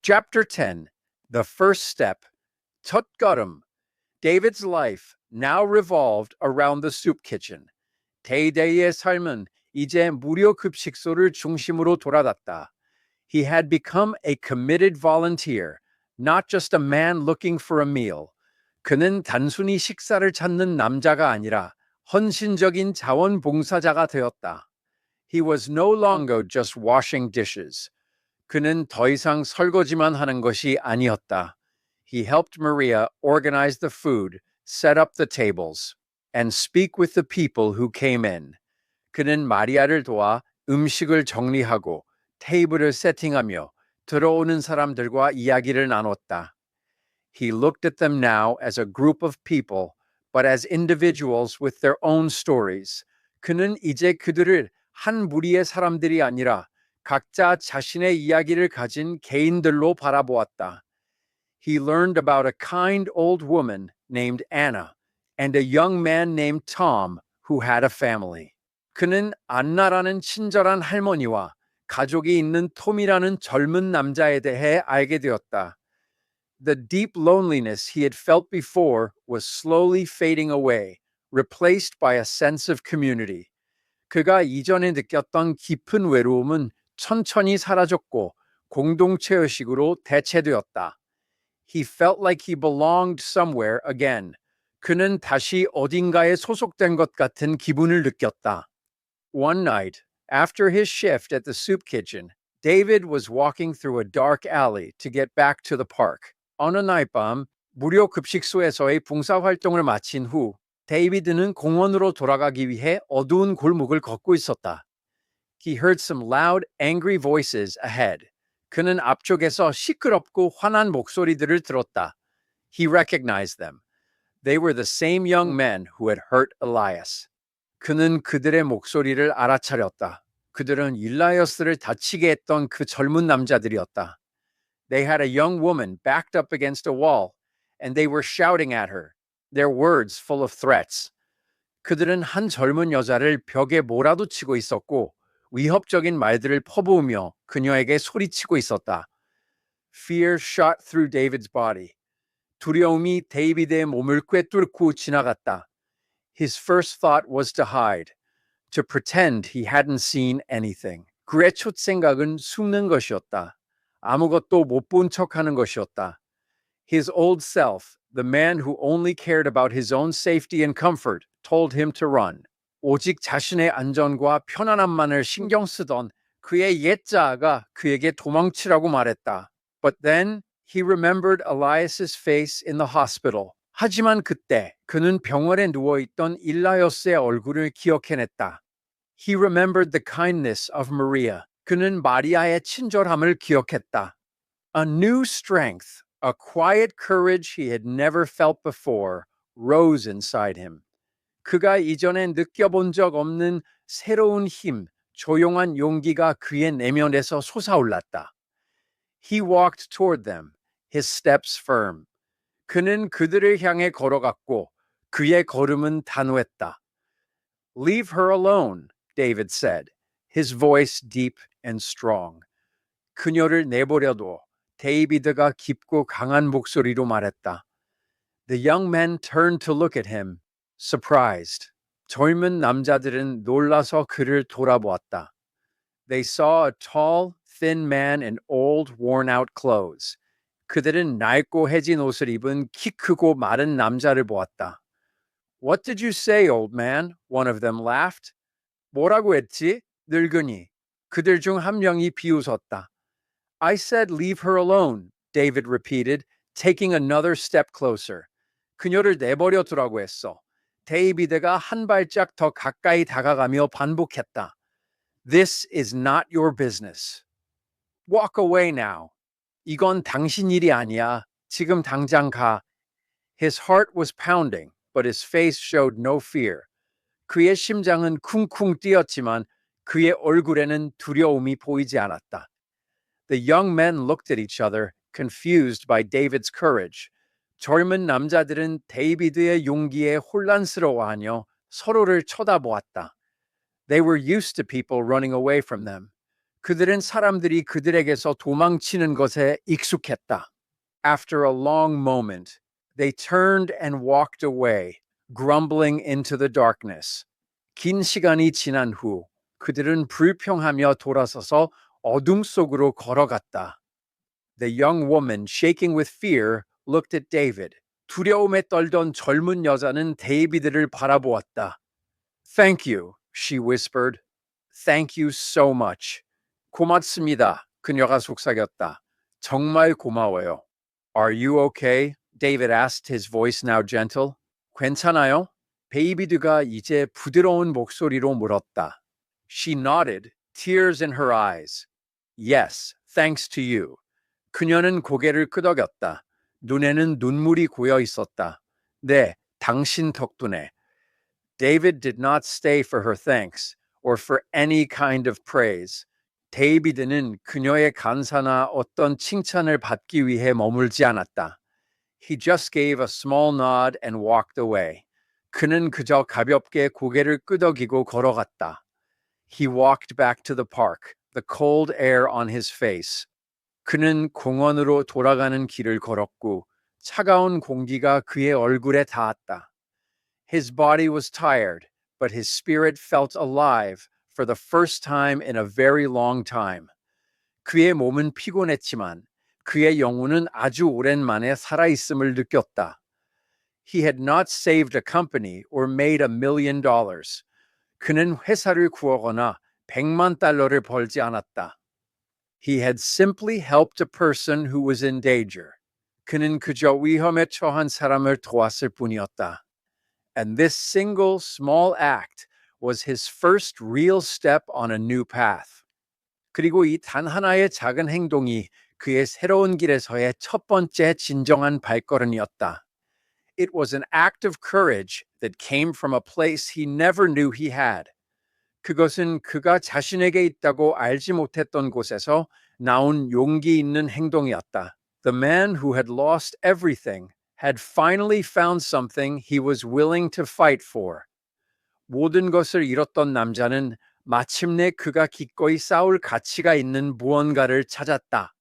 Chapter 10. The First Step. 첫걸음. David's life now revolved around the soup kitchen. 데이데이의 삶은 이제 무료 급식소를 중심으로 돌아갔다. He had become a committed volunteer, not just a man looking for a meal. 그는 단순히 식사를 찾는 남자가 아니라 헌신적인 자원봉사자가 되었다. He was no longer just washing dishes. 그는 더 이상 설거지만 하는 것이 아니었다. He helped Maria organize the food, set up the tables, and speak with the people who came in. 그는 마리아를 도와 음식을 정리하고 테이블을 세팅하며 들어오는 사람들과 이야기를 나눴다. He looked at them now as a group of people, but as individuals with their own stories. 그는 이제 그들을 한 무리의 사람들이 아니라 각자 자신의 이야기를 가진 개인들로 바라보았다. He learned about a kind old woman named Anna and a young man named Tom who had a family. 그는 안나라는 친절한 할머니와 가족이 있는 톰이라는 젊은 남자에 대해 알게 되었다. The deep loneliness he had felt before was slowly fading away, replaced by a sense of community. 그가 이전에 느꼈던 깊은 외로움은 천천히 사라졌고 공동체의식으로 대체되었다. He felt like he belonged somewhere again. 그는 다시 어딘가에 소속된 것 같은 기분을 느꼈다. One night, after his shift at the soup kitchen, David was walking through a dark alley to get back to the park. 어느 날 밤, 무료 급식소에서의 봉사활동을 마친 후, 데이비드는 공원으로 돌아가기 위해 어두운 골목을 걷고 있었다. He heard some loud, angry voices ahead. 그는 앞쪽에서 시끄럽고 화난 목소리들을 들었다. He recognized them. They were the same young men who had hurt Elias. 그는 그들의 목소리를 알아차렸다. 그들은 일라이어스를 다치게 했던 그 젊은 남자들이었다. They had a young woman backed up against a wall, and they were shouting at her, their words full of threats. 그들은 한 젊은 여자를 벽에 몰아붙이고 있었고 위협적인 말들을 퍼부으며 그녀에게 소리치고 있었다. Fear shot through David's body. 두려움이 데이비드의 몸을 꿰뚫고 지나갔다. His first thought was to hide, to pretend he hadn't seen anything. 그의 첫 생각은 숨는 것이었다. 아무것도 못 본 척하는 것이었다. His old self, the man who only cared about his own safety and comfort, told him to run. 오직 자신의 안전과 편안함만을 신경 쓰던 그의 옛 자아가 그에게 도망치라고 말했다. But then he remembered Elias's face in the hospital. 하지만 그때 그는 병원에 누워있던 일라요스의 얼굴을 기억해냈다. He remembered the kindness of Maria. 그는 마리아의 친절함을 기억했다. A new strength, a quiet courage he had never felt before, rose inside him. 그가 이전에 느껴본 적 없는 새로운 힘, 조용한 용기가 그의 내면에서 솟아올랐다. He walked toward them, his steps firm. 그는 그들을 향해 걸어갔고 그의 걸음은 단호했다. Leave her alone, David said, his voice deep and strong. 그녀를 내버려둬. 데이비드가 깊고 강한 목소리로 말했다. The young men turned to look at him, surprised. 젊은 남자들은 놀라서 그를 돌아보았다. They saw a tall, thin man in old, worn-out clothes. 그들은 낡고 해진 옷을 입은 키 크고 마른 남자를 보았다. What did you say, old man? One of them laughed. 뭐라고 했지? 늙은이. 그들 중 한 명이 비웃었다. I said leave her alone, David repeated, taking another step closer. 그녀를 내버려 두라고 했어. 데이비드가 한 발짝 더 가까이 다가가며 반복했다. This is not your business. Walk away now. 이건 당신 일이 아니야. 지금 당장 가. His heart was pounding, but his face showed no fear. 그의 심장은 쿵쿵 뛰었지만 그의 얼굴에는 두려움이 보이지 않았다. The young men looked at each other, confused by David's courage. 젊은 남자들은 데이비드의 용기에 혼란스러워하며 서로를 쳐다보았다. They were used to people running away from them. 그들은 사람들이 그들에게서 도망치는 것에 익숙했다. After a long moment, they turned and walked away, grumbling into the darkness. 긴 시간이 지난 후 그들은 불평하며 돌아서서 어둠 속으로 걸어갔다. The young woman, shaking with fear, looked at David. 두려움에 떨던 젊은 여자는 데이비드를 바라보았다. Thank you, she whispered. Thank you so much. 고맙습니다. 그녀가 속삭였다. 정말 고마워요. Are you okay? David asked, his voice now gentle. 괜찮아요? 데이비드가 이제 부드러운 목소리로 물었다. She nodded, tears in her eyes. Yes, thanks to you. 그녀는 고개를 끄덕였다. 눈에는 눈물이 고여 있었다. 네, 당신 덕분에. David did not stay for her thanks or for any kind of praise. 데이비드는 그녀의 감사나 어떤 칭찬을 받기 위해 머물지 않았다. He just gave a small nod and walked away. 그는 그저 가볍게 고개를 끄덕이고 걸어갔다. He walked back to the park, the cold air on his face. 그는 공원으로 돌아가는 길을 걸었고 차가운 공기가 그의 얼굴에 닿았다. His body was tired, but his spirit felt alive for the first time in a very long time. 그의 몸은 피곤했지만 그의 영혼은 아주 오랜만에 살아있음을 느꼈다. He had not saved a company or made $1 million. 그는 회사를 구하거나 100만 달러를 벌지 않았다. He had simply helped a person who was in danger. 그는 그저 위험에 처한 사람을 도왔을 뿐이었다. And this single small act was his first real step on a new path. 그리고 이 단 하나의 작은 행동이 그의 새로운 길에서의 첫 번째 진정한 발걸음이었다. It was an act of courage that came from a place he never knew he had. 그것은 그가 자신에게 있다고 알지 못했던 곳에서 나온 용기 있는 행동이었다. The man who had lost everything had finally found something he was willing to fight for. 모든 것을 잃었던 남자는 마침내 그가 기꺼이 싸울 가치가 있는 무언가를 찾았다.